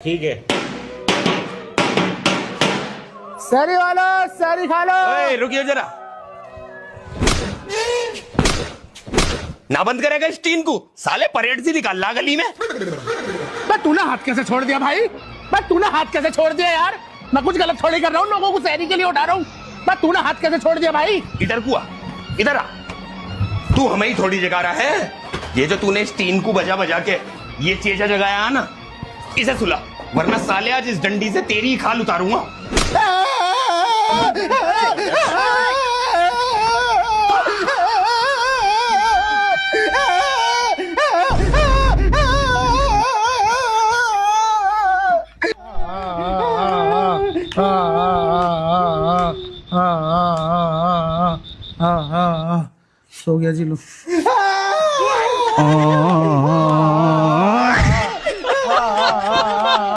ठीक है। सरी वालो सरी खा लो। ओए रुकिए जरा, ना बंद करेगा इस टीन को? साले परेड सी निकाल ला गली में। तूने हाथ कैसे छोड़ दिया भाई? तूने हाथ कैसे छोड़ दिया यार? मैं कुछ गलत थोड़ी कर रहा हूँ, लोगों को सहरी के लिए उठा रहा हूँ। तूने हाथ कैसे छोड़ दिया भाई? इधर कुआ, इधर आ। तू हमें ही थोड़ी जगा रहा है। ये जो तूने इस टीन को बजा बजा के ये चेजा जगाया ना, इसे सुला, वरना साले आज इस डंडी से तेरी ही खाल उतारूंगा। सो गया जी लो।